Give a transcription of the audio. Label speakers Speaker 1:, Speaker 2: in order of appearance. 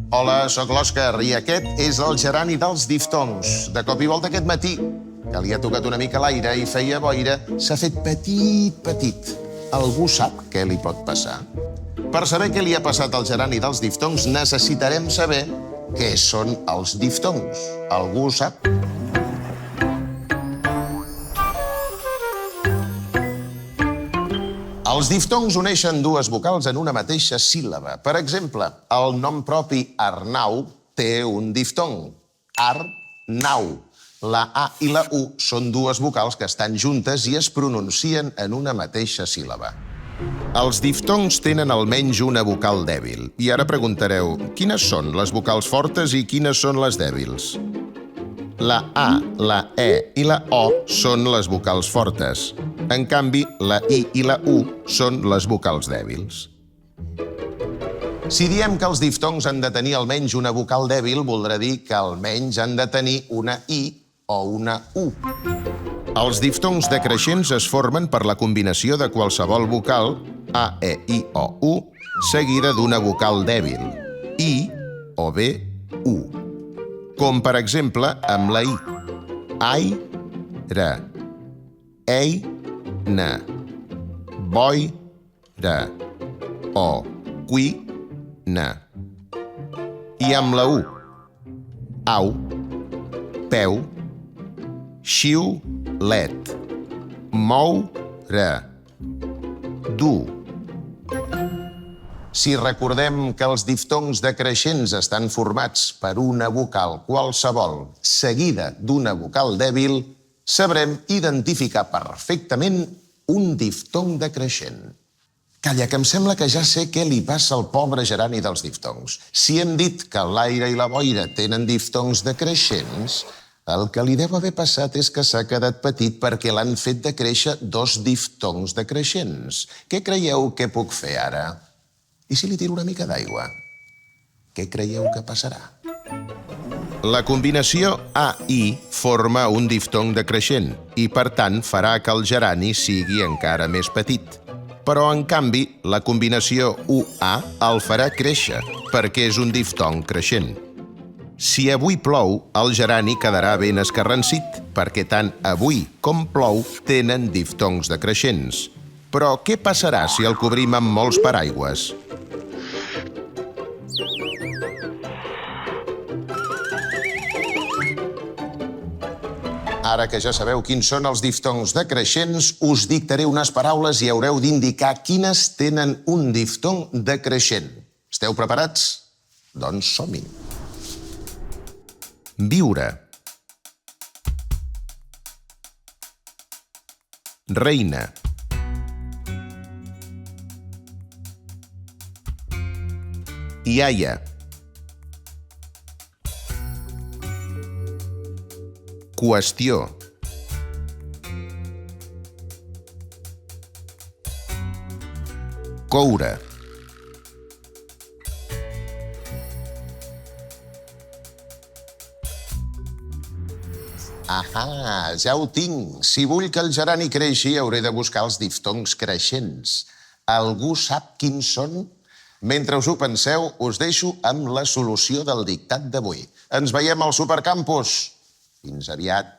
Speaker 1: Hola, sóc l'Òscar i aquest és el gerani dels diftongs. De cop i volta aquest matí, que li ha tocat una mica l'aire i feia boira, s'ha fet petit. Algú sap què li pot passar? Per saber què li ha passat al gerani dels diftongs necessitarem saber què són els diftongs. Algú ho sap? Els diftongs uneixen dues vocals en una mateixa síl·laba. Per exemple, el nom propi Arnau té un diftong. Ar-nau. La A i la U són dues vocals que estan juntes i es pronuncien en una mateixa síl·laba. Els diftongs tenen almenys una vocal dèbil. I ara preguntareu, quines són les vocals fortes i quines són les dèbils? La A, la E i la O són les vocals fortes. En canvi, la I i la U són les vocals dèbils. Si diem que els diftongs han de tenir almenys una vocal dèbil, voldrà dir que almenys han de tenir una I o una U. Els diftongs decreixents es formen per la combinació de qualsevol vocal, A, E, I o U, seguida d'una vocal dèbil, I o bé U. Com, per exemple, amb la I. Ai, ra. Ei, na. Boi, ra. O, qui, na. I amb la U. Au, peu, xiu, let. Mou, ra. Du. Si recordem que els diftongs decreixents estan formats per una vocal qualsevol seguida d'una vocal dèbil, sabrem identificar perfectament un diftong decreixent. Calla, que em sembla que ja sé què li passa al pobre gerani dels diftongs. Si hem dit que l'aire i la boira tenen diftongs decreixents, el que li deu haver passat és que s'ha quedat petit perquè l'han fet decréixer dos diftongs decreixents. Què creieu que puc fer ara? I si li tiro una mica d'aigua? Què creieu que passarà? La combinació A-I forma un diftong decreixent i, per tant, farà que el gerani sigui encara més petit. Però, en canvi, la combinació U-A el farà créixer perquè és un diftong creixent. Si avui plou, el gerani quedarà ben escarransit perquè tant avui com plou tenen diftongs decreixents. Però què passarà si el cobrim amb molts paraigües? Ara que ja sabeu quins són els diftongs decreixents, us dictaré unes paraules i haureu d'indicar quines tenen un diftong decreixent. Esteu preparats? Doncs som-hi. Viure. Reina. Iaia. Qüestió. Coure. Ahà, ja ho tinc. Si vull que el gerani creixi, hauré de buscar els diftongs creixents. Algú sap quins són? Mentre us ho penseu, us deixo amb la solució del dictat d'avui. Ens veiem al Supercampus. Fins aviat.